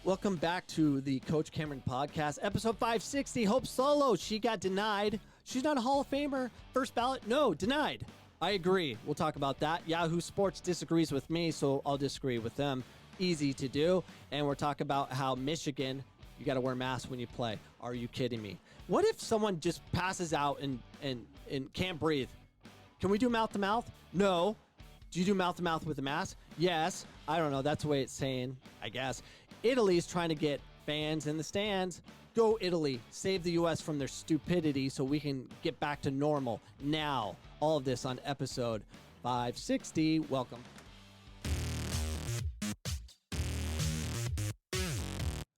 Welcome back to the Coach Cameron podcast, episode 560. Hope Solo, she got denied. She's not a Hall of Famer. First ballot, no, denied. I agree. We'll talk about that. Yahoo Sports disagrees with me, so I'll disagree with them. Easy to do. And we're talking about how Michigan, you got to wear masks when you play. Are you kidding me? What if someone just passes out and can't breathe? Can we do mouth to mouth? No. Do you do mouth to mouth with a mask? Yes. I don't know. That's the way it's saying, I guess. Italy's trying to get fans in the stands. Go Italy. Save the U.S. from their stupidity so we can get back to normal now. All of this on episode 560. Welcome.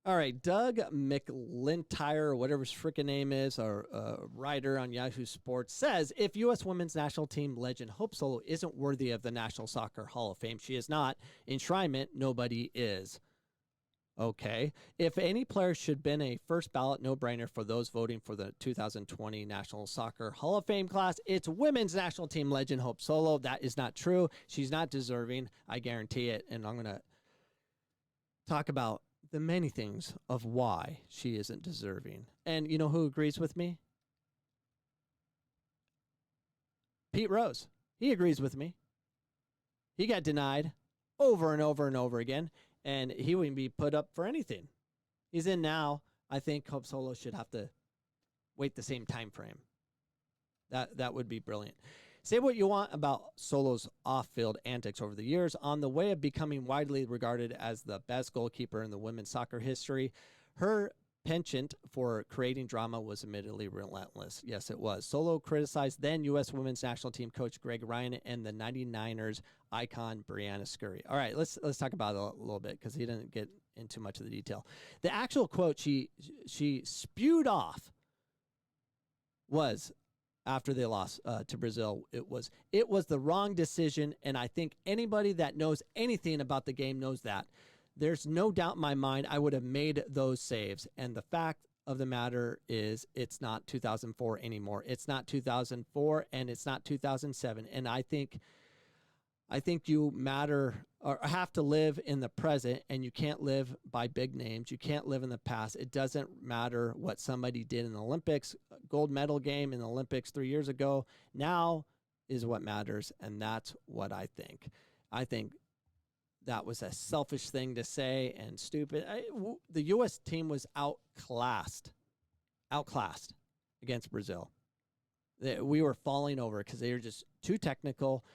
All right, Doug McLintyre, or whatever his freaking name is, or writer on Yahoo Sports, says, if U.S. women's national team legend Hope Solo isn't worthy of the National Soccer Hall of Fame, she is not. Enshrinement, nobody is. Okay. If any player should have been a first ballot no-brainer for those voting for the 2020 National Soccer Hall of Fame class, it's women's national team legend Hope Solo. That is not true. She's not deserving. I guarantee it. And I'm going to talk about the many things of why she isn't deserving. And you know who agrees with me? Pete Rose. He agrees with me. He got denied over and over and over again, and he wouldn't be put up for anything. He's in now. I think Hope Solo should have to wait the same time frame. That would be brilliant. Say what you want about Solo's off-field antics over the years. On the way of becoming widely regarded as the best goalkeeper in the women's soccer history, her penchant for creating drama was admittedly relentless. Yes, it was. Solo criticized then U.S. women's national team coach Greg Ryan and the 99ers icon Brianna Scurry. All right, let's talk about it a little bit because he didn't get into much of the detail. The actual quote she spewed off was, after they lost to Brazil, it was the wrong decision, and I think anybody that knows anything about the game knows that. There's no doubt in my mind I would have made those saves, and the fact of the matter is it's not 2004 anymore. It's not 2004, and it's not 2007, and I think you matter or have to live in the present, and you can't live by big names. You can't live in the past. It doesn't matter what somebody did in the Olympics, gold medal game in the Olympics 3 years ago. Now is what matters, and that's what I think. I think that was a selfish thing to say and stupid. The U.S. team was outclassed against Brazil. We were falling over because they were just too technical,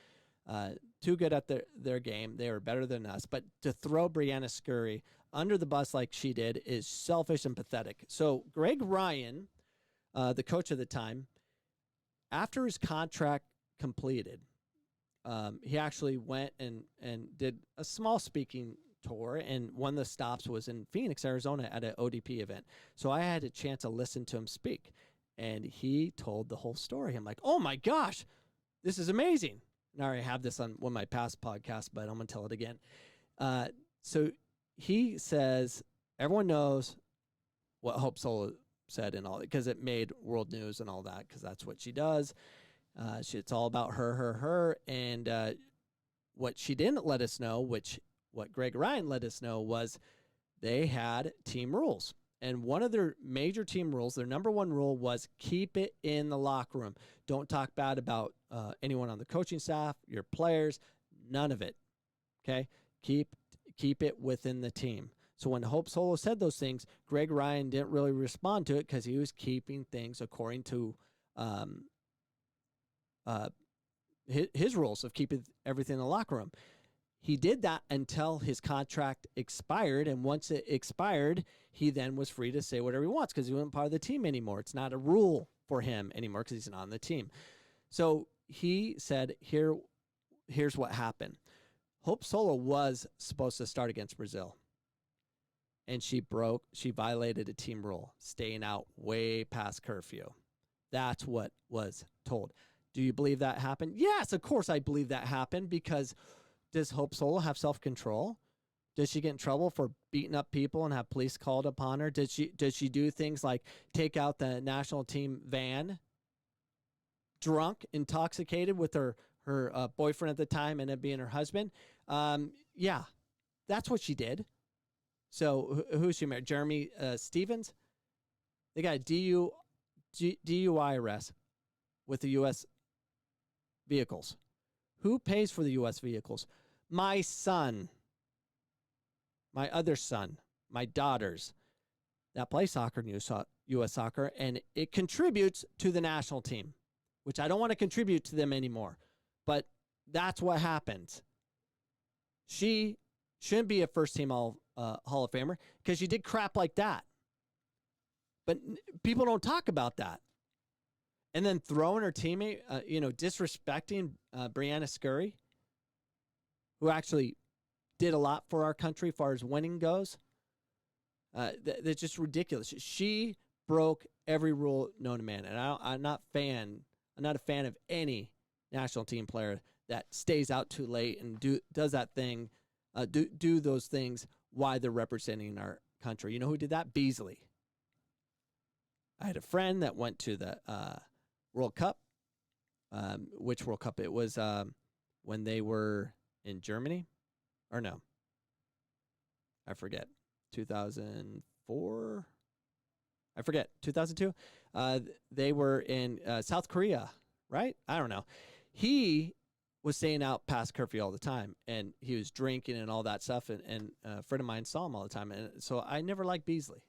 too good at their game. They were better than us. But to throw Brianna Scurry under the bus like she did is selfish and pathetic. So Greg Ryan, the coach at the time, after his contract completed, he actually went and did a small speaking tour, and one of the stops was in Phoenix, Arizona at an ODP event. So I had a chance to listen to him speak, and he told the whole story. I'm like, oh my gosh, this is amazing. And I already have this on one of my past podcasts, but I'm going to tell it again. So he says, everyone knows what Hope Solo said and all that, because it made world news and all that, because that's what she does. It's all about her. And what she didn't let us know, what Greg Ryan let us know, was they had team rules. And one of their major team rules, their number one rule, was keep it in the locker room. Don't talk bad about anyone on the coaching staff, your players, none of it. Okay? Keep it within the team. So when Hope Solo said those things, Greg Ryan didn't really respond to it because he was keeping things according to his rules of keeping everything in the locker room. He did that until his contract expired, and once it expired, he then was free to say whatever he wants because he wasn't part of the team anymore. It's not a rule for him anymore because he's not on the team. So he said, here's what happened. Hope Solo was supposed to start against Brazil, and she violated a team rule, staying out way past curfew. That's what was told. Do you believe that happened? Yes, of course I believe that happened, because does Hope Solo have self-control? Does she get in trouble for beating up people and have police called upon her? Does she do things like take out the national team van drunk, intoxicated with her boyfriend at the time and it being her husband? Yeah, that's what she did. So who's she married? Jeremy Stevens. They got a DUI arrest with the U.S. vehicles. Who pays for the U.S. vehicles? My son. My other son. My daughters. That play soccer in U.S. soccer, and it contributes to the national team, which I don't want to contribute to them anymore. But that's what happens. She shouldn't be a first-team Hall of Famer because she did crap like that. But people don't talk about that. And then throwing her teammate, disrespecting Brianna Scurry, who actually did a lot for our country as far as winning goes. That's just ridiculous. She broke every rule known to man, and I'm not a fan of any national team player that stays out too late and does that thing, do those things while they're representing our country. You know who did that? Beasley. I had a friend that went to the World Cup. Which World Cup? It was when they were in Germany, or no? I forget. 2004. I forget. 2002. They were in South Korea, right? I don't know. He was staying out past curfew all the time, and he was drinking and all that stuff, and a friend of mine saw him all the time, and so I never liked Beasley.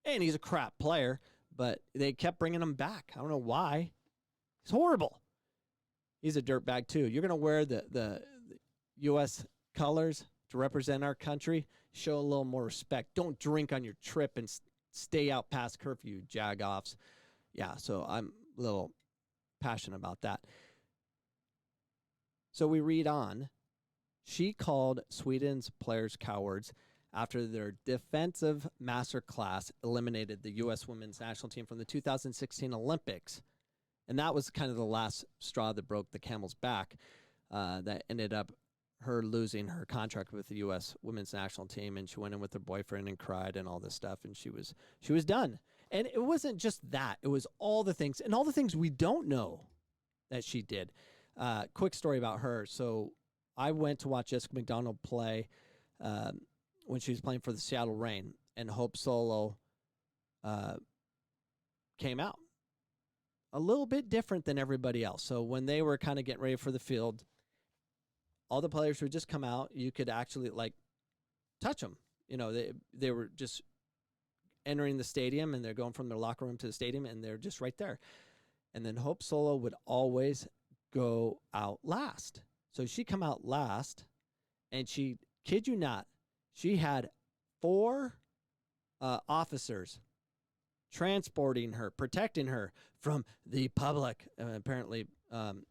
And he's a crap player, but they kept bringing him back. I don't know why. He's horrible. He's a dirtbag, too. You're going to wear the U.S. colors to represent our country. Show a little more respect. Don't drink on your trip and stay out past curfew, jag-offs. Yeah, so I'm a little passionate about that. So we read on. She called Sweden's players cowards after their defensive masterclass eliminated the U.S. women's national team from the 2016 Olympics. And that was kind of the last straw that broke the camel's back. That ended up her losing her contract with the U.S. women's national team, and she went in with her boyfriend and cried and all this stuff, and she was done. And it wasn't just that; it was all the things and all the things we don't know that she did. Quick story about her. So I went to watch Jessica McDonald play when she was playing for the Seattle Reign, and Hope Solo came out a little bit different than everybody else. So when they were kind of getting ready for the field, all the players would just come out. You could actually touch them. They were just entering the stadium, and they're going from their locker room to the stadium, and they're just right there. And then Hope Solo would always go out last. So she come out last, and she, kid you not, she had 4 officers transporting her, protecting her from the public. Apparently,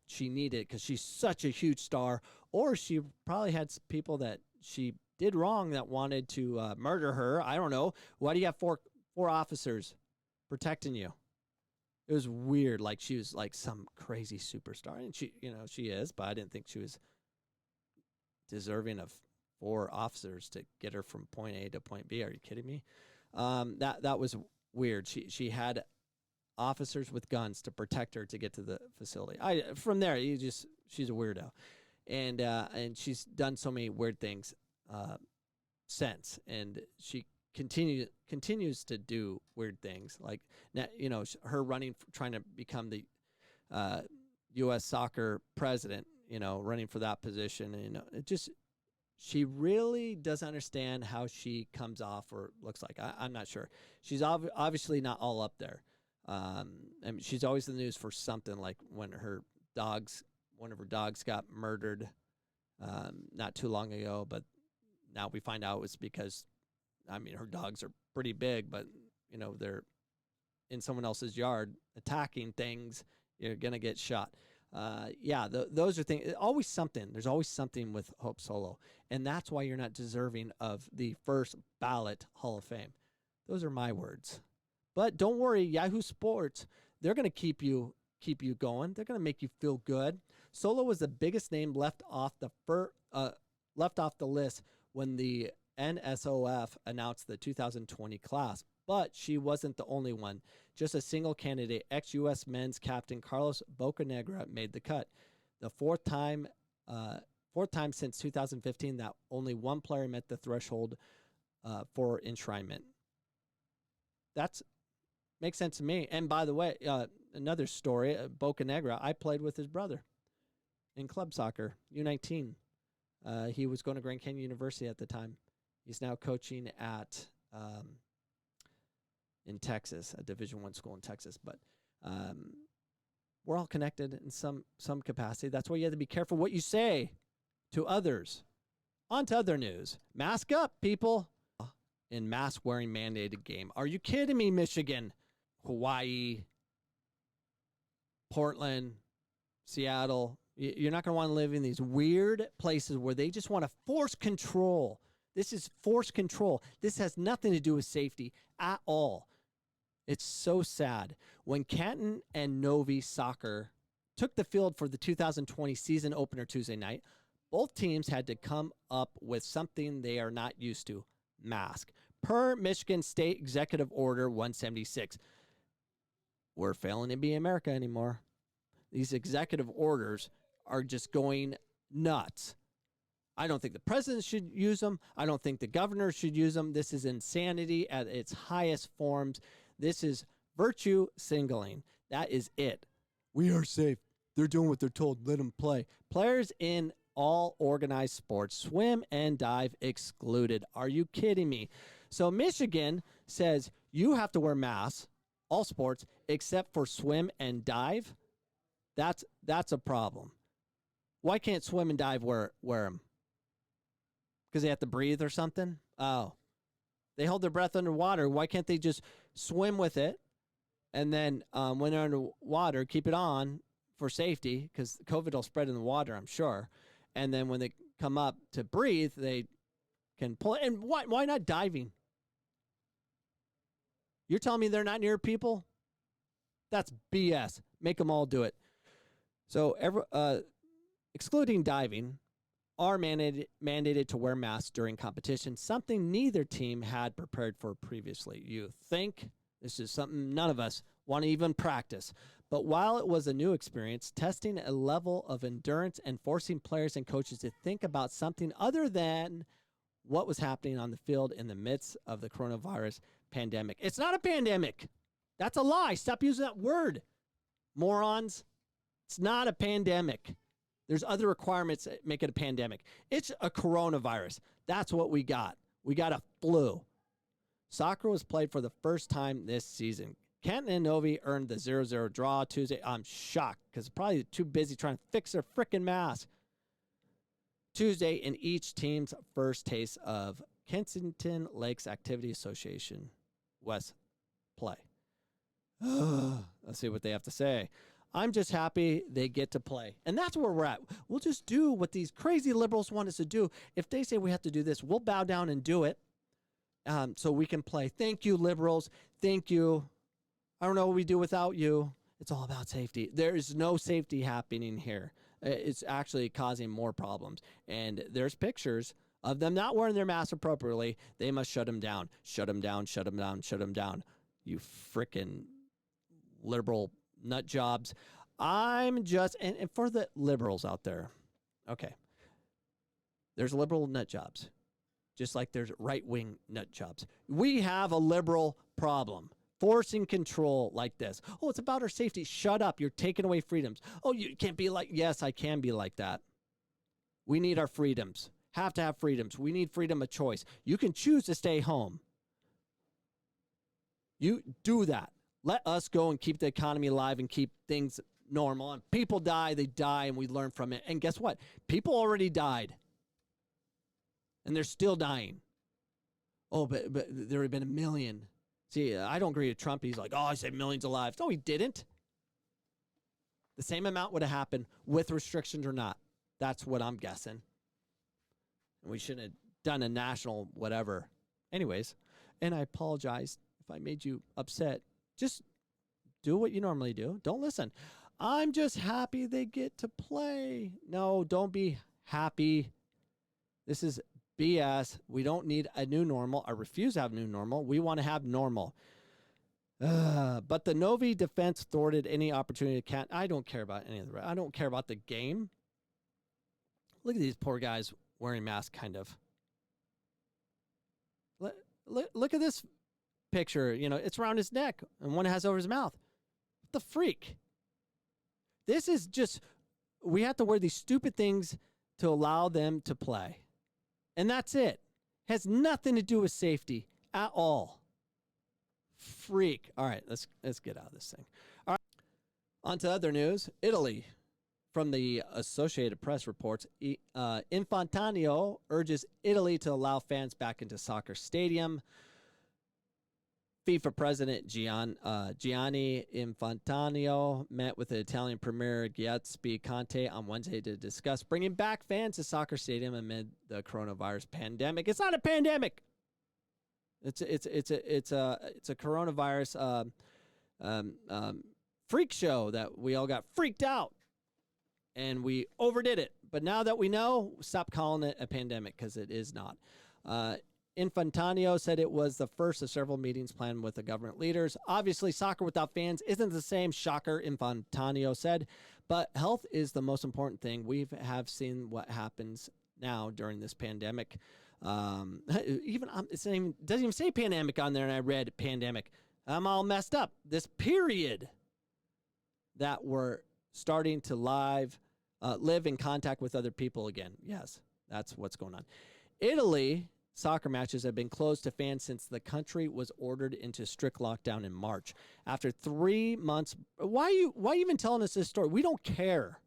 she needed, because she's such a huge star, or she probably had people that she did wrong that wanted to murder her. I don't know. Why do you have four officers protecting you? It was weird. Like she was like some crazy superstar, and she is, but I didn't think she was deserving of 4 officers to get her from point A to point B. Are you kidding me? That was weird. She had officers with guns to protect her to get to the facility. From there, she's a weirdo, and she's done so many weird things since, and she continues to do weird things, like her running, trying to become the U.S. soccer president, running for that position, she really doesn't understand how she comes off or looks like. I'm not sure. She's obviously not all up there. She's always in the news for something, like when one of her dogs got murdered not too long ago, but now we find out it was because, her dogs are pretty big, but, they're in someone else's yard attacking things. You're going to get shot. Those are things. Always something. There's always something with Hope Solo, and that's why you're not deserving of the first ballot Hall of Fame. Those are my words. But don't worry, Yahoo Sports, they're going to keep you going. They're going to make you feel good. Solo was the biggest name left off the list when the NSOF announced the 2020 class. But she wasn't the only one. Just a single candidate, ex-U.S. men's captain Carlos Bocanegra, made the cut. The fourth time since 2015 that only one player met the threshold for enshrinement. That's makes sense to me. And by the way, another story, Bocanegra, I played with his brother in club soccer, U19. He was going to Grand Canyon University at the time. He's now coaching at in Texas, a Division I school in Texas. But we're all connected in some capacity. That's why you have to be careful what you say to others. On to other news. Mask up, people. In mask-wearing mandated game. Are you kidding me, Michigan? Hawaii, Portland, Seattle. You're not going to want to live in these weird places where they just want to force control. This is force control. This has nothing to do with safety at all. It's so sad. When Canton and Novi Soccer took the field for the 2020 season opener Tuesday night, both teams had to come up with something they are not used to, mask. Per Michigan State Executive Order 176. We're failing to be America anymore. These executive orders are just going nuts. I don't think the president should use them. I don't think the governor should use them. This is insanity at its highest forms. This is virtue signaling. That is it. We are safe. They're doing what they're told. Let them play. Players in all organized sports, swim and dive excluded. Are you kidding me? So Michigan says you have to wear masks, all sports, except for swim and dive. That's a problem. Why can't swim and dive wear them? Because they have to breathe or something? Oh. They hold their breath underwater. Why can't they just swim with it and then when they're underwater, keep it on for safety because COVID will spread in the water, I'm sure. And then when they come up to breathe, they can pull it. And why not diving? You're telling me they're not near people? That's BS. Make them all do it. So excluding diving are mandated to wear masks during competition, something neither team had prepared for previously. You think this is something none of us want to even practice. But while it was a new experience, testing a level of endurance and forcing players and coaches to think about something other than what was happening on the field in the midst of the coronavirus pandemic. It's not a pandemic. That's a lie. Stop using that word, morons. It's not a pandemic. There's other requirements that make it a pandemic. It's a coronavirus. That's what we got. We got a flu. Soccer was played for the first time this season. Canton and Novi earned the 0-0 draw Tuesday. I'm shocked because probably too busy trying to fix their freaking mask. Tuesday in each team's first taste of Kensington Lakes Activity Association West play. Let's see what they have to say. I'm just happy they get to play. And that's where we're at. We'll just do what these crazy liberals want us to do. If they say we have to do this, we'll bow down and do it so we can play. Thank you, liberals. Thank you. I don't know what we do without you. It's all about safety. There is no safety happening here. It's actually causing more problems. And there's pictures of them not wearing their masks appropriately. They must shut them down. Shut them down, shut them down, shut them down. You frickin' liberal nut jobs. I'm just, and for the liberals out there, okay, there's liberal nut jobs, just like there's right-wing nut jobs. We have a liberal problem, forcing control like this. Oh, it's about our safety. Shut up. You're taking away freedoms. Oh, you can't be like, yes, I can be like that. We need our freedoms. Have to have freedoms. We need freedom of choice. You can choose to stay home. You do that. Let us go and keep the economy alive and keep things normal. And people die, they die, and we learn from it. And guess what? People already died. And they're still dying. Oh, but there have been 1 million. See, I don't agree with Trump. He's like, oh, I said millions of lives. No, he didn't. The same amount would have happened with restrictions or not. That's what I'm guessing. And we shouldn't have done a national whatever. Anyways, and I apologize if I made you upset. Just do what you normally do. Don't listen. I'm just happy they get to play. No, don't be happy. This is BS. We don't need a new normal. I refuse to have new normal. We want to have normal. But the Novi defense thwarted any opportunity to I don't care about any of the rest. I don't care about the game. Look at these poor guys wearing masks, kind of. Look at this picture. You know, it's around his neck, and one has over his mouth. What the freak? This is just, we have to wear these stupid things to allow them to play. And that's it. Has nothing to do with safety at all. Freak. All right, let's get out of this thing. All right. On to other news. Italy. From the Associated Press reports, Infantino urges Italy to allow fans back into soccer stadium. FIFA President Gianni Infantino met with the Italian Premier Giuseppe Conte on Wednesday to discuss bringing back fans to soccer stadium amid the coronavirus pandemic. It's not a pandemic. It's a coronavirus freak show that we all got freaked out. And we overdid it. But now that we know, stop calling it a pandemic, because it is not. Infantino said it was the first of several meetings planned with the government leaders. Obviously, soccer without fans isn't the same, shocker, Infantino said. But health is the most important thing. We have seen what happens now during this pandemic. It doesn't even say pandemic on there, and I read pandemic. I'm all messed up. This period that we're starting to live in contact with other people again. Yes, that's what's going on. Italy soccer matches have been closed to fans since the country was ordered into strict lockdown in March. After 3 months, why are you even telling us this story? We don't care.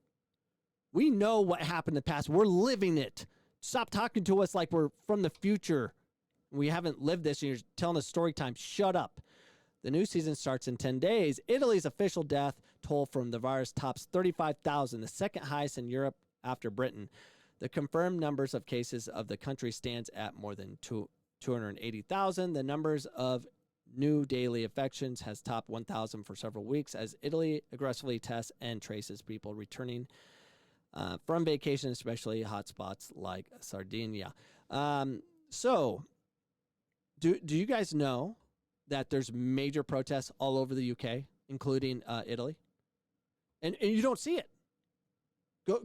We know what happened in the past. We're living it. Stop talking to us like we're from the future. We haven't lived this, and you're telling us story time. Shut up. The new season starts in 10 days. Italy's official death toll from the virus tops 35,000, the second highest in Europe after Britain. The confirmed numbers of cases of the country stands at more than 280,000. The numbers of new daily infections has topped 1,000 for several weeks as Italy aggressively tests and traces people returning from vacation, especially hotspots like Sardinia. So, do you guys know that there's major protests all over the UK, including Italy? And you don't see it.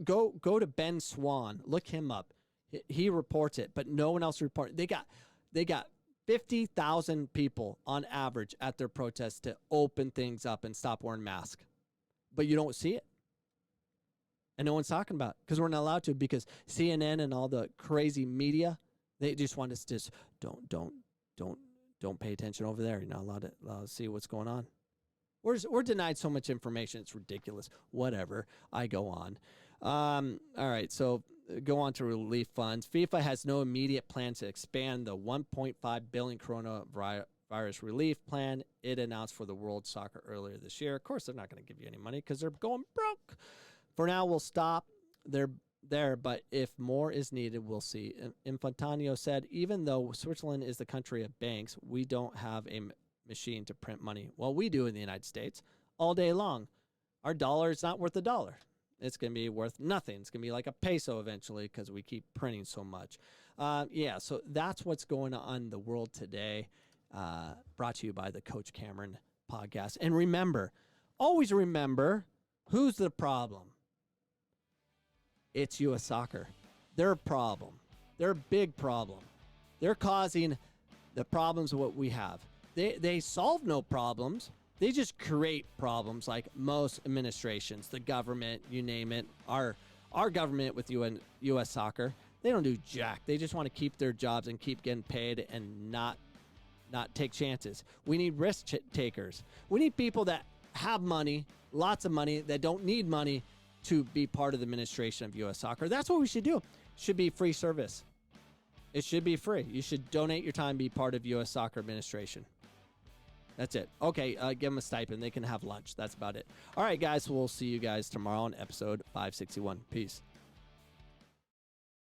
Go to Ben Swan. Look him up. He reports it, but no one else reports. They got 50,000 people on average at their protests to open things up and stop wearing masks. But you don't see it. And no one's talking about it because we're not allowed to, because CNN and all the crazy media, they just want us to just don't pay attention over there. You're not allowed to see what's going on. We're denied so much information. It's ridiculous. Whatever. I go on. All right. So go on to relief funds. FIFA has no immediate plans to expand the 1.5 billion coronavirus relief plan it announced for the World Soccer earlier this year. Of course, they're not going to give you any money because they're going broke. For now, we'll stop there, but if more is needed, we'll see. Infantino said, even though Switzerland is the country of banks, we don't have a machine to print money. Well, we do in the United States all day long. Our dollar is not worth a dollar. It's going to be worth nothing. It's going to be like a peso eventually because we keep printing so much. So that's what's going on in the world today. Brought to you by the Coach Cameron podcast. And remember, always remember, who's the problem? It's U.S. Soccer. They're a problem. They're a big problem. They're causing the problems of what we have. They solve no problems. They just create problems like most administrations, the government, you name it. Our government with U.S. Soccer, they don't do jack. They just want to keep their jobs and keep getting paid and not take chances. We need risk takers. We need people that have money, lots of money, that don't need money to be part of the administration of U.S. Soccer. That's what we should do. It should be free service. It should be free. You should donate your time, be part of U.S. Soccer administration. That's it. Okay, give them a stipend. They can have lunch. That's about it. All right, guys. We'll see you guys tomorrow on episode 561. Peace.